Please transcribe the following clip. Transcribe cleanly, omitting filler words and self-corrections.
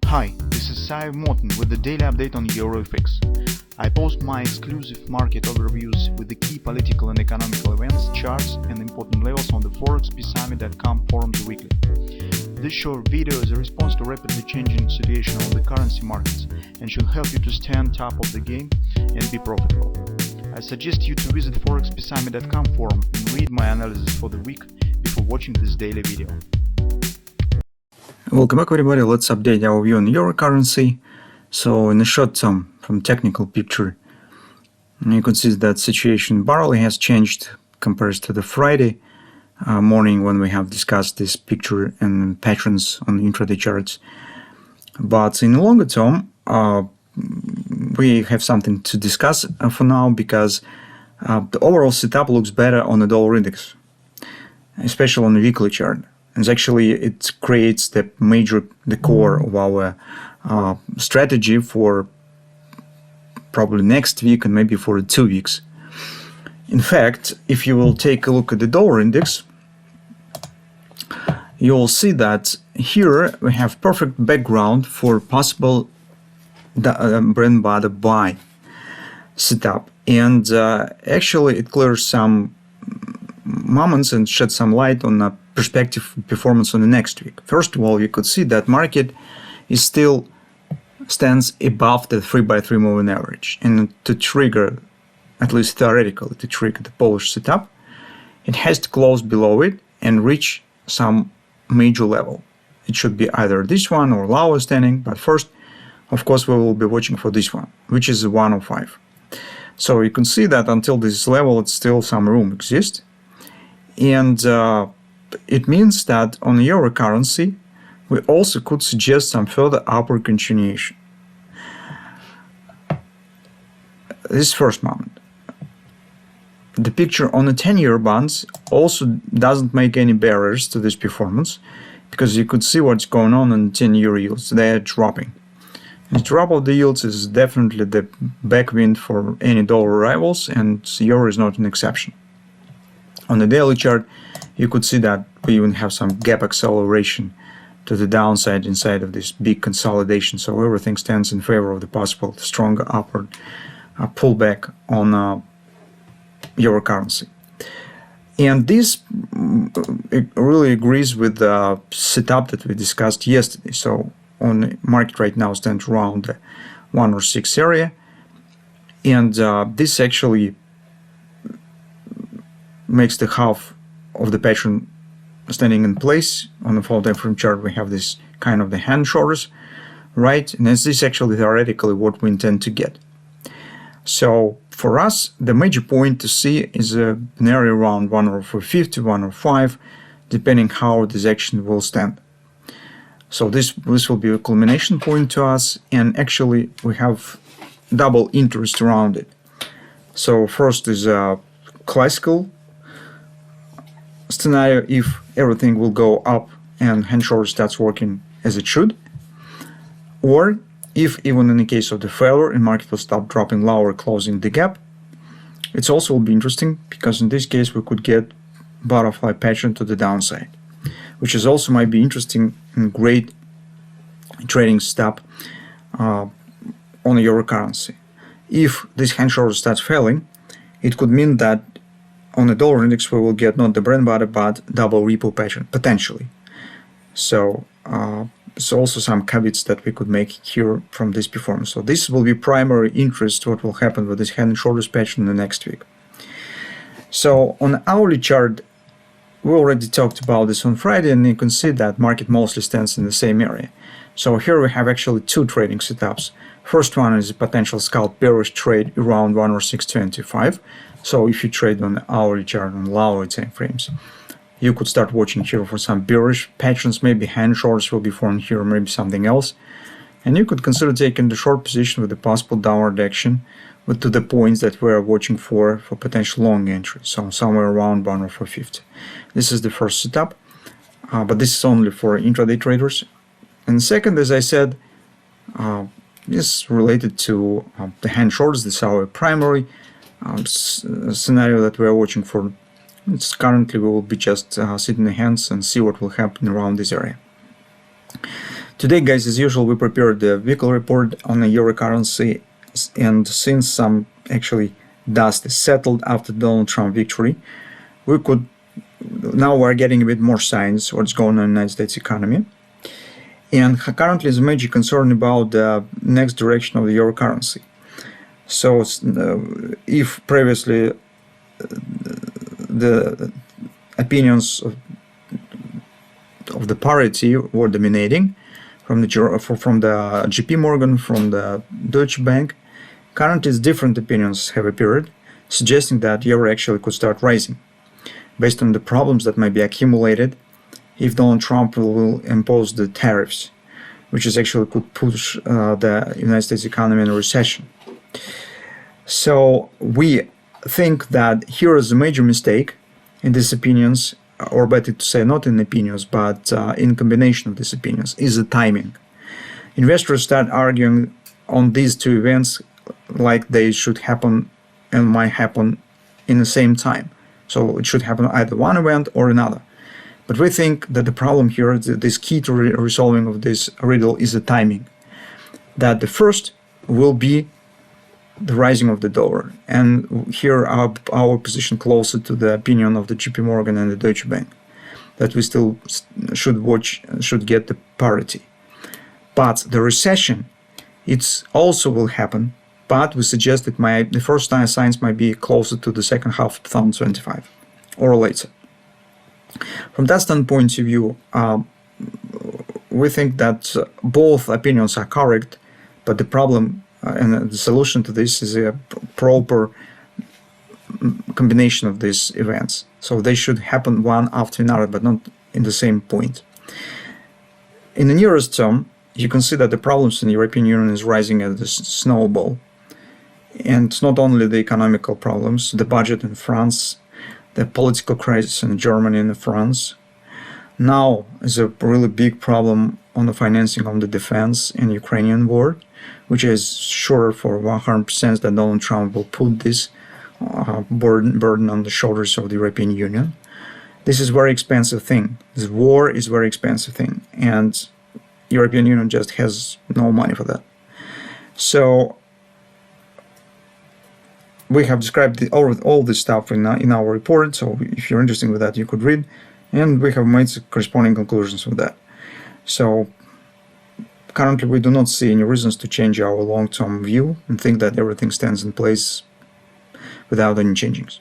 Hi, this is Sive Morten with the daily update on EuroFX. I post my exclusive market overviews with the key political and economical events, charts and important levels on the ForexPeaceArmy.com forums weekly. This short video is a response to rapidly changing situation on the currency markets and should help you to stay on top of the game and be profitable. I suggest you to visit ForexPeaceArmy.com forum and read my analysis for the week before watching this daily video. Welcome back, everybody. Let's update our view on euro currency. So in the short term, from technical picture, you can see that situation barely has changed compared to the Friday morning when we have discussed this picture and patterns on intraday charts. But in the longer term, we have something to discuss for now, because the overall setup looks better on the dollar index, especially on the weekly chart. And actually, it creates the core of our strategy for probably next week and maybe for 2 weeks. In fact, if you will take a look at the dollar index, you will see that here we have perfect background for possible bread butter buy setup. And actually, it clears some moments and sheds some light on the perspective performance on the next week. First of all, you could see that market is still stands above the 3x3 moving average, and to trigger, at least theoretically, to trigger the bullish setup, it has to close below it and reach some major level. It should be either this one or lower standing, but first, of course, we will be watching for this one, which is 105. So you can see that until this level, it's still some room exists. And it means that on the euro currency, we also could suggest some further upward continuation. This first moment. The picture on the 10-year bonds also doesn't make any barriers to this performance, because you could see what's going on in 10-year yields. They are dropping. The drop of the yields is definitely the backwind for any dollar rivals, and euro is not an exception. On the daily chart, you could see that we even have some gap acceleration to the downside inside of this big consolidation. So everything stands in favor of the possible stronger upward pullback on euro currency. And this really agrees with the setup that we discussed yesterday. So on the market right now stands around the 106 area. And this actually makes the half of the pattern standing in place. On the 4 time frame chart, we have this kind of the hand shoulders, right? And this is actually theoretically what we intend to get. So for us, the major point to see is an area around 104.50, 105, depending how this action will stand. So this will be a culmination point to us, and actually we have double interest around it. So first is a classical scenario if everything will go up and hand shoulder starts working as it should, or if even in the case of the failure and market will stop dropping lower, closing the gap. It also will be interesting, because in this case we could get butterfly pattern to the downside, which is also might be interesting and great trading step on the euro currency. If this hand shoulder starts failing, it could mean that on the dollar index we will get not the bread and butter but double repo pattern potentially. So there's also some caveats that we could make here from this performance. So this will be primary interest what will happen with this hand and shoulders pattern in the next week. So on the hourly chart, we already talked about this on Friday, and you can see that market mostly stands in the same area. So here we have actually two trading setups. First one is a potential scalp bearish trade around 106.25. So if you trade on the hourly chart on lower time frames, you could start watching here for some bearish patterns. Maybe hand shorts will be formed here, or maybe something else. And you could consider taking the short position with a possible downward action to the points that we're watching for potential long entry. So somewhere around 104.50. This is the first setup, but this is only for intraday traders. And second, as I said, is related to the hand shorts. This is our primary scenario that we are watching for. It's currently we will be just sitting in the hands and see what will happen around this area. Today, guys, as usual, we prepared the weekly report on the euro currency, and since some actually dust is settled after Donald Trump victory, now we're getting a bit more signs what's going on in the United States economy. And currently is a major concern about the next direction of the euro currency. So if previously the opinions of the parity were dominating from the JP Morgan, from the Deutsche Bank, currently different opinions have appeared, suggesting that euro actually could start rising, based on the problems that might be accumulated if Donald Trump will impose the tariffs, which is actually could push the United States economy in a recession. So we think that here is a major mistake in these opinions, or better to say not in opinions, but in combination of these opinions, is the timing. Investors start arguing on these two events like they should happen and might happen in the same time. So it should happen either one event or another. But we think that the problem here, this key to resolving of this riddle, is the timing. That the first will be the rising of the dollar. And here our position closer to the opinion of the JP Morgan and the Deutsche Bank, that we still should get the parity. But the recession, it also will happen, but we suggest that the first signs might be closer to the second half of 2025 or later. From that standpoint of view, we think that both opinions are correct, but the problem and the solution to this is a proper combination of these events. So they should happen one after another, but not in the same point. In the nearest term, you can see that the problems in the European Union is rising as a snowball. And it's not only the economical problems, the budget in France, the political crisis in Germany and France. Now is a really big problem on the financing of the defense in Ukrainian war, which is sure for 100% that Donald Trump will put this burden on the shoulders of the European Union. This is a very expensive thing. This war is a very expensive thing, and European Union just has no money for that. So we have described all this stuff in our report, so if you're interested with that, you could read, and we have made corresponding conclusions with that. So currently we do not see any reasons to change our long-term view and think that everything stands in place without any changes.